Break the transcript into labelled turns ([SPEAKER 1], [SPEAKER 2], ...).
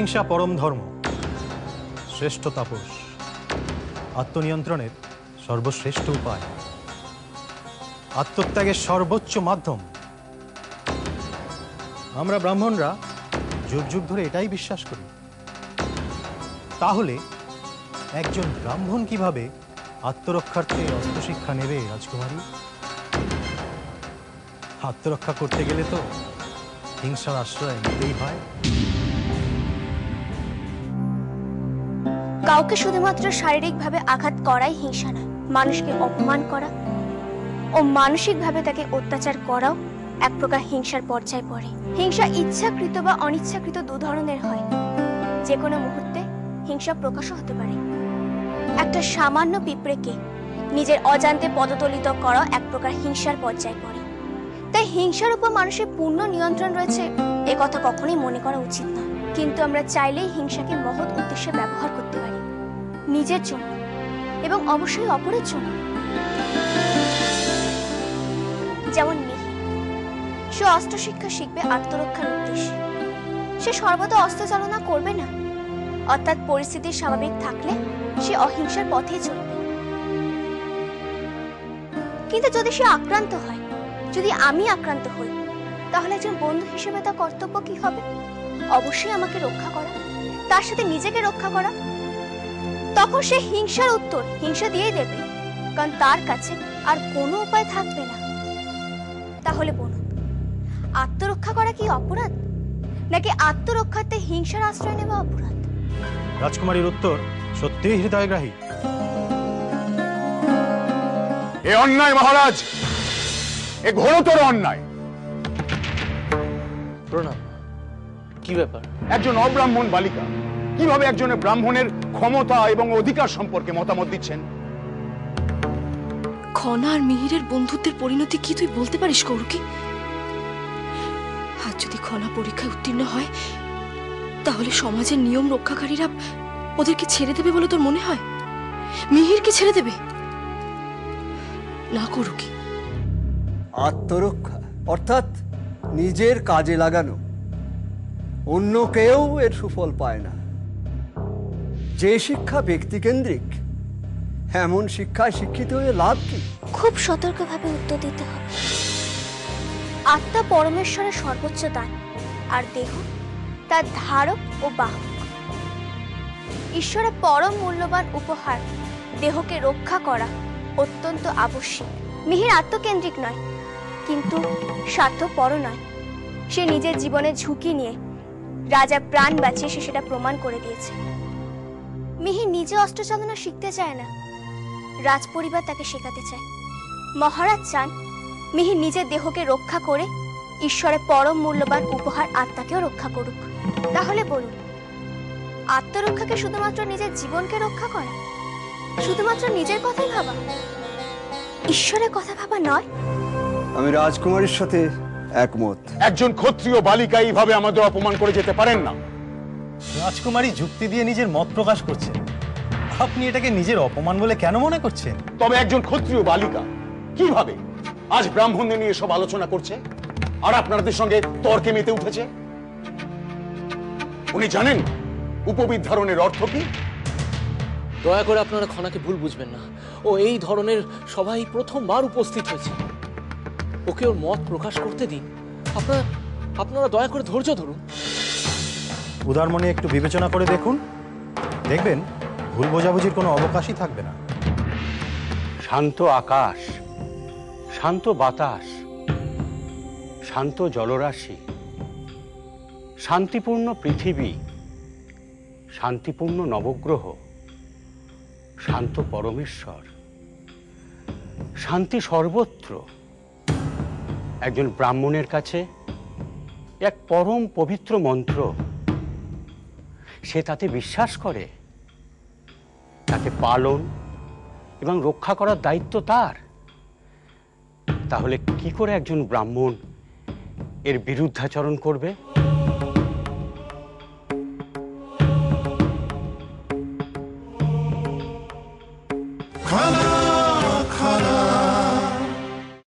[SPEAKER 1] অহিংসা পরম ধর্ম, শ্রেষ্ঠ তাপস, আত্মনিয়ন্ত্রণের সর্বশ্রেষ্ঠ উপায়, আত্মত্যাগের সর্বোচ্চ মাধ্যম। আমরা ব্রাহ্মণরা যুগ যুগ ধরে এটাই বিশ্বাস করি। তাহলে একজন ব্রাহ্মণ কিভাবে আত্মরক্ষার্থে অস্ত্রশিক্ষা নেবে রাজকুমারী? আত্মরক্ষা করতে গেলে তো হিংসার আশ্রয় নিতেই হয়।
[SPEAKER 2] কাউকে শুধুমাত্র শারীরিকভাবে আঘাত করাই হিংসা নয়, মানুষকে অপমান করা ও মানসিকভাবে তাকে অত্যাচার করাও এক প্রকার হিংসার পর্যায়ে পড়ে। হিংসা ইচ্ছাকৃত বা অনিচ্ছাকৃত দু ধরনের হয়। যে কোনো মুহূর্তে হিংসা প্রকাশও হতে পারে। একটা সামান্য পিঁপড়েকে নিজের অজান্তে পদতলিত করা এক প্রকার হিংসার পর্যায়ে পড়ে। তাই হিংসার উপর মানুষের পূর্ণ নিয়ন্ত্রণ রয়েছে এ কথা কখনোই মনে করা উচিত নয়। কিন্তু আমরা চাইলেই হিংসাকে মহৎ উদ্দেশ্যে ব্যবহার করতে পারি, নিজের জন্য এবং অবশ্যই অপরের জন্য। যেমন মিহি, সে অস্ত্র শিক্ষা শিখবে আত্মরক্ষার উদ্দেশ্যে। সে সর্বদা অস্ত্র চালনা করবে না, অর্থাৎ পরিস্থিতি স্বাভাবিক থাকলে সে অহিংসার পথে চলবে। কিন্তু যদি সে আক্রান্ত হয়, যদি আমি আক্রান্ত হই, তাহলে একজন বন্ধু হিসেবে তার কর্তব্য কি হবে? অবশ্যই আমাকে রক্ষা করা, তার সাথে নিজেকে রক্ষা করা। তখন সে হিংসার উত্তর হিংসা দিয়েই দেবে, কারণ তার কাছে আর কোনো উপায় থাকবে না। তাহলে বলুন, আত্মরক্ষা করা কি অপরাধ, নাকি আত্মরক্ষার্থে হিংসার আশ্রয় নেওয়া অপরাধ?
[SPEAKER 1] রাজকুমারীর উত্তর সত্যিই হৃদয়গ্রাহী।
[SPEAKER 3] এ অন্যায় মহারাজ, এ ঘোরতর অন্যায়।
[SPEAKER 4] প্রণাম। কি ব্যাপার?
[SPEAKER 3] একজন অব্রাহ্মণ বালিকা কিভাবে একজনের ব্রাহ্মণের ক্ষমতা এবং অধিকার সম্পর্কে মতামত দিচ্ছেন?
[SPEAKER 5] খনা আর মিহিরের বন্ধুত্বের পরিণতি কি তুই বলতে পারিস কৌরকি? আজ যদি খনা পরীক্ষায় উত্তীর্ণ হয়, তাহলে সমাজের নিয়ম রক্ষাকারীরা ওদেরকে ছেড়ে দেবে বলে তোর মনে হয়? মিহিরকে ছেড়ে দেবে না কৌরকি?
[SPEAKER 6] আত্মরক্ষা অর্থাৎ নিজের কাজে লাগানো, অন্য কেউ এর সুফল পায় না। যে শিক্ষা ব্যক্তিকেন্দ্রিক, এমন শিক্ষায় শিক্ষিত হয়ে লাভ কি?
[SPEAKER 2] খুব সতর্কভাবে উত্তর দিতে হবে। আত্মা পরমেশ্বরের সর্বোচ্চ দান, আর দেহ তার ধারক ও বাহক। ঈশ্বরের পরম মূল্যবান উপহার দেহকে রক্ষা করা অত্যন্ত আবশ্যক। মিহির আত্মকেন্দ্রিক নয়, কিন্তু স্বার্থপরও নয়। সে নিজের জীবনের ঝুঁকি নিয়ে রাজার প্রাণ বাঁচিয়ে সে সেটা প্রমাণ করে দিয়েছে। মিহির নিজে অস্ত্র চালনা শিখতে চায় না, রাজ পরিবার তাকে শেখাতে চায়। মহারাজ চান মিহির নিজের দেহকে রক্ষা করে ঈশ্বরের পরম মূল্যবান উপহার আত্মাকেও রক্ষা করুক। তাহলে বলুন, আত্মরক্ষাকে শুধুমাত্র নিজের জীবনকে রক্ষা করা, শুধুমাত্র নিজের কথাই ভাবা, ঈশ্বরের কথা ভাবা নয়?
[SPEAKER 6] আমি রাজকুমারীর সাথে একমত।
[SPEAKER 3] একজন ক্ষত্রিয় বালিকা এইভাবে আমাদের অপমান করে যেতে পারেন না।
[SPEAKER 1] রাজকুমারী যুক্তি দিয়ে নিজের মত প্রকাশ করছেন, আপনি এটাকে নিজের অপমান বলে কেন মনে করছেন?
[SPEAKER 3] তবে একজন ক্ষত্রিয় বালিকা কিভাবে আজ ব্রাহ্মণদের নিয়ে সব আলোচনা করছে আর আপনাদের সঙ্গে তর্কে মেতে উঠেছে? উনি জানেন উপবিদ ধারণের অর্থ কি?
[SPEAKER 4] দয়া করে আপনারা খনাকে ভুল বুঝবেন না। ও এই ধরনের সভায় প্রথমবার উপস্থিত হয়েছে। ওকে ওর মত প্রকাশ করতে দিন। আপনারা দয়া করে ধৈর্য ধরুন।
[SPEAKER 1] উদার মনে একটু বিবেচনা করে দেখুন, দেখবেন ভুল বোঝাবুঝির কোনো অবকাশই থাকবে না।
[SPEAKER 7] শান্ত আকাশ, শান্ত বাতাস, শান্ত জলরাশি, শান্তিপূর্ণ পৃথিবী, শান্তিপূর্ণ নবগ্রহ, শান্ত পরমেশ্বর, শান্তি সর্বত্র। একজন ব্রাহ্মণের কাছে এক পরম পবিত্র মন্ত্র। সে তাতে বিশ্বাস করে, তাকে পালন এবং রক্ষা করার দায়িত্ব তার। তাহলে কি করে একজন ব্রাহ্মণ এর বিরুদ্ধাচরণ করবে?